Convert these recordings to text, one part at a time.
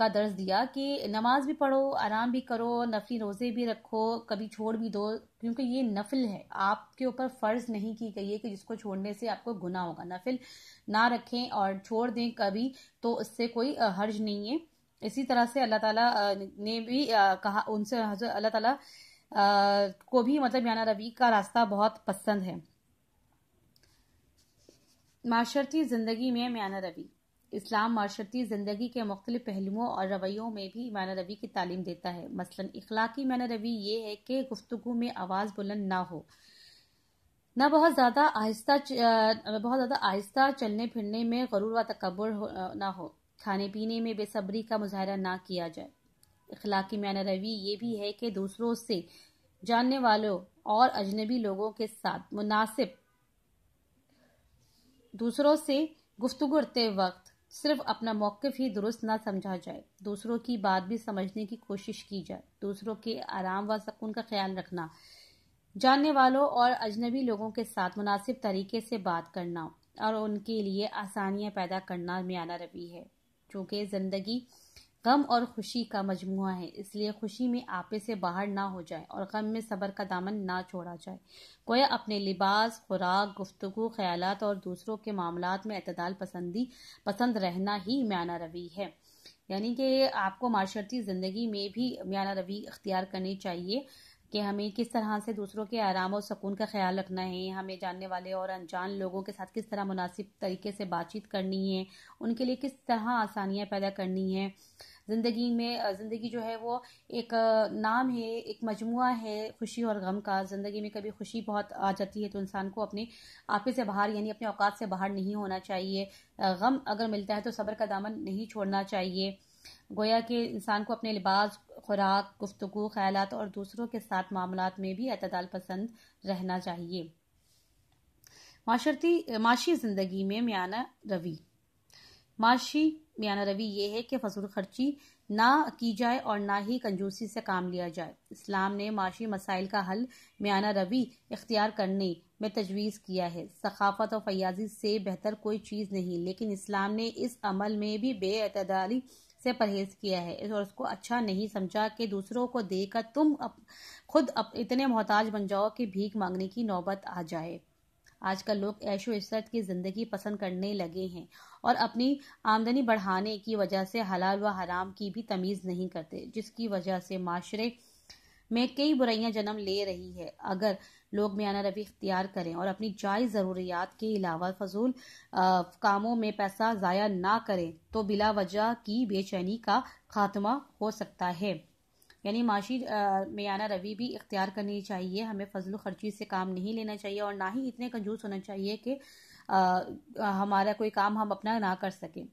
کا درس دیا کہ نماز بھی پڑھو، آرام بھی کرو، نفلی روزے بھی رکھو، کبھی چھوڑ بھی دو، کیونکہ یہ نفل ہے، آپ کے اوپر فرض نہیں کی گئی ہے کہ جس کو چھوڑنے سے آپ کو گناہ ہوگا۔ نفل نہ رکھیں اور چھوڑ دیں کبھی تو اس سے کوئی حرج نہیں ہے۔ اسی طرح سے اللہ تعالیٰ نے بھی کہا، ان سے حضرت اللہ تعالیٰ کو بھی مطلب میانہ روی کا راستہ بہت پسند ہے۔ معاشرتی زندگی میں میانہ روی۔ اسلام معاشرتی زندگی کے مختلف پہلوؤں اور رویوں میں بھی میانہ روی کی تعلیم دیتا ہے۔ مثلا اخلاقی میانہ روی یہ ہے کہ گفتگو میں آواز بلند نہ ہو، نہ بہت زیادہ آہستہ چلنے پھرنے میں غرور و تکبر نہ ہو، کھانے پینے میں بے صبری کا مظاہرہ نہ کیا جائے۔ اخلاقی میانہ روی یہ بھی ہے کہ دوسروں سے، جاننے والوں اور اجنبی لوگوں کے ساتھ دوسروں سے گفتگو کرتے وقت صرف اپنا موقف ہی درست نہ سمجھا جائے، دوسروں کی بات بھی سمجھنے کی کوشش کی جائے، دوسروں کے آرام و سکون کا خیال رکھنا، جاننے والوں اور اجنبی لوگوں کے ساتھ مناسب طریقے سے بات کرنا اور ان کے لیے آسانیاں پیدا کرنا میانہ روی ہے۔ چونکہ زندگی غم اور خوشی کا مجموعہ ہے، اس لیے خوشی میں آپے سے باہر نہ ہو جائے اور غم میں صبر کا دامن نہ چھوڑا جائے۔ گویا اپنے لباس، خوراک، گفتگو، خیالات اور دوسروں کے معاملات میں اعتدال پسند رہنا ہی میانہ روی ہے۔ یعنی کہ آپ کو معاشرتی زندگی میں بھی میانہ روی اختیار کرنی چاہیے کہ ہمیں کس طرح سے دوسروں کے آرام اور سکون کا خیال رکھنا ہے، ہمیں جاننے والے اور انجان لوگوں کے ساتھ کس طرح مناسب طریقے سے بات چیت کرنی ہے، ان کے لیے کس طرح آسانیاں پیدا کرنی ہیں۔ زندگی جو ہے وہ ایک نام ہے، ایک مجموعہ ہے خوشی اور غم کا۔ زندگی میں کبھی خوشی بہت آ جاتی ہے تو انسان کو اپنے آپے سے باہر یعنی اپنے اوقات سے باہر نہیں ہونا چاہیے۔ غم اگر ملتا ہے تو صبر کا دامن نہیں چھوڑنا چاہیے۔ گویا کہ انسان کو اپنے لباس، خوراک، گفتگو، خیالات اور دوسروں کے ساتھ معاملات میں بھی اعتدال پسند رہنا چاہیے۔ معاشی زندگی میں میانہ روی۔ معاشی میانہ روی یہ ہے کہ فضول خرچی نہ کی جائے اور نہ ہی کنجوسی سے کام لیا جائے۔ اسلام نے معاشی مسائل کا حل میانہ روی اختیار کرنے میں تجویز کیا ہے۔ سخاوت اور فیاضی سے بہتر کوئی چیز نہیں، لیکن اسلام نے اس عمل میں بھی بے اعتدالی سے پرہیز کیا ہے اور اس کو اچھا نہیں سمجھا کہ دوسروں کو دیکھ کر تم خود اتنے محتاج بن جاؤ کہ بھیک مانگنے کی نوبت آ جائے۔ آج کل لوگ عیش و عشرت کی زندگی پسند کرنے لگے ہیں اور اپنی آمدنی بڑھانے کی وجہ سے حلال و حرام کی بھی تمیز نہیں کرتے، جس کی وجہ سے معاشرے میں کئی برائیاں جنم لے رہی ہے۔ اگر لوگ میانہ روی اختیار کریں اور اپنی جائز ضروریات کے علاوہ فضول کاموں میں پیسہ ضائع نہ کریں تو بلا وجہ کی بے چینی کا خاتمہ ہو سکتا ہے۔ یعنی معاشی میانہ روی بھی اختیار کرنی چاہیے، ہمیں فضل و خرچی سے کام نہیں لینا چاہیے اور نہ ہی اتنے کنجوس ہونا چاہیے کہ ہمارا کوئی کام ہم اپنا نہ کر سکیں۔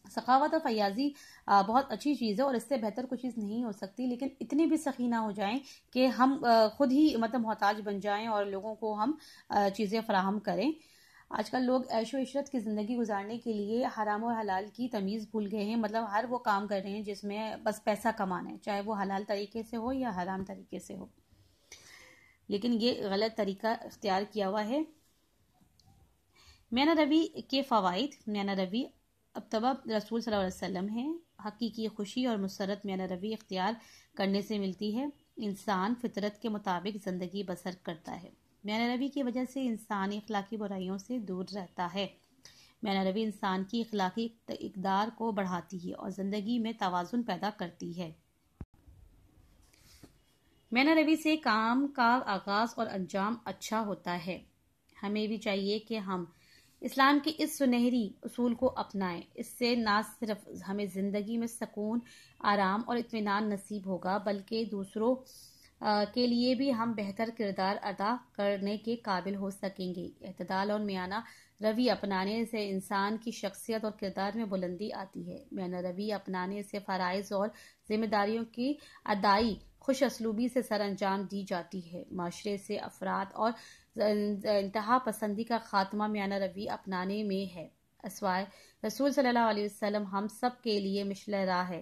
سخاوت اور فیاضی بہت اچھی چیز ہے اور اس سے بہتر کوئی چیز نہیں ہو سکتی، لیکن اتنے بھی سخی نہ ہو جائیں کہ ہم خود ہی مطلب محتاج بن جائیں اور لوگوں کو ہم چیزیں فراہم کریں۔ آج کل لوگ عیش و عشرت کی زندگی گزارنے کے لیے حرام و حلال کی تمیز بھول گئے ہیں، مطلب ہر وہ کام کر رہے ہیں جس میں بس پیسہ کمانا ہے، چاہے وہ حلال طریقے سے ہو یا حرام طریقے سے ہو، لیکن یہ غلط طریقہ اختیار کیا ہوا ہے۔ میانہ روی کے فوائد۔ میانہ روی اتباع رسول صلی اللہ علیہ وسلم ہے۔ حقیقی خوشی اور مسرت میانہ روی اختیار کرنے سے ملتی ہے۔ انسان فطرت کے مطابق زندگی بسر کرتا ہے۔ میانہ روی کی وجہ سے انسان اخلاقی برائیوں سے دور رہتا ہے۔ میانہ روی انسان کی اخلاقی اقدار کو بڑھاتی ہے اور زندگی میں توازن پیدا کرتی ہے۔ میانہ روی سے کام کا آغاز اور انجام اچھا ہوتا ہے۔ ہمیں بھی چاہیے کہ ہم اسلام کے اس سنہری اصول کو اپنائیں۔ اس سے نہ صرف ہمیں زندگی میں سکون، آرام اور اطمینان نصیب ہوگا بلکہ دوسروں کے لیے بھی ہم بہتر کردار ادا کرنے کے قابل ہو سکیں گے۔ اعتدال اور میانہ روی اپنانے سے انسان کی شخصیت اور کردار میں بلندی آتی ہے۔ میانہ روی اپنانے سے فرائض اور ذمہ داریوں کی ادائی خوش اسلوبی سے سر انجام دی جاتی ہے۔ معاشرے سے افراد اور انتہا پسندی کا خاتمہ میانہ روی اپنانے میں ہے۔ اسوائے رسول صلی اللہ علیہ وسلم ہم سب کے لیے مشعل راہ ہے۔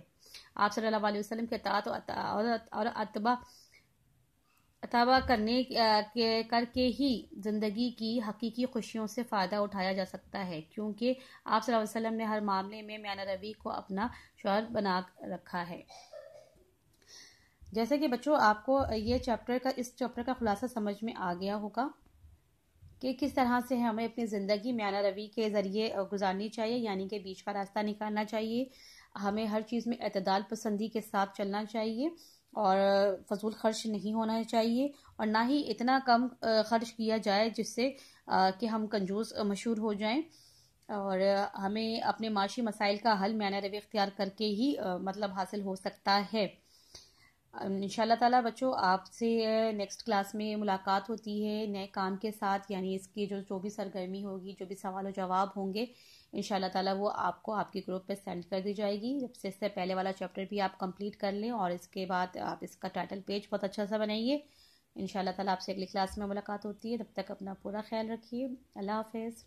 آپ صلی اللہ علیہ وسلم کے اطاعت اور اتباع تابع کرنے کر کے ہی زندگی کی حقیقی خوشیوں سے فائدہ اٹھایا جا سکتا ہے، کیونکہ آپ صلی اللہ علیہ وسلم نے ہر معاملے میں میانہ روی کو اپنا شعار بنا رکھا ہے۔ جیسے کہ بچوں آپ کو اس چیپٹر کا خلاصہ سمجھ میں آ گیا ہوگا کہ کس طرح سے ہمیں اپنی زندگی میانہ روی کے ذریعے گزارنی چاہیے، یعنی کہ بیچ کا راستہ نکالنا چاہیے، ہمیں ہر چیز میں اعتدال پسندی کے ساتھ چلنا چاہیے اور فضول خرچ نہیں ہونا چاہیے، اور نہ ہی اتنا کم خرچ کیا جائے جس سے کہ ہم کنجوس مشہور ہو جائیں، اور ہمیں اپنے معاشی مسائل کا حل میانہ روی اختیار کر کے ہی مطلب حاصل ہو سکتا ہے۔ انشاءاللہ تعالیٰ بچوں آپ سے نیکسٹ کلاس میں ملاقات ہوتی ہے نئے کام کے ساتھ، یعنی اس کی جو بھی سرگرمی ہوگی، جو بھی سوال و جواب ہوں گے انشاءاللہ تعالیٰ وہ آپ کو آپ کی گروپ پہ سینڈ کر دی جائے گی۔ جب سے اس سے پہلے والا چیپٹر بھی آپ کمپلیٹ کر لیں اور اس کے بعد آپ اس کا ٹائٹل پیج بہت اچھا سا بنائیے۔ انشاءاللہ تعالیٰ آپ سے اگلی کلاس میں ملاقات ہوتی ہے، تب تک اپنا پورا خیال رکھیے۔ اللہ حافظ۔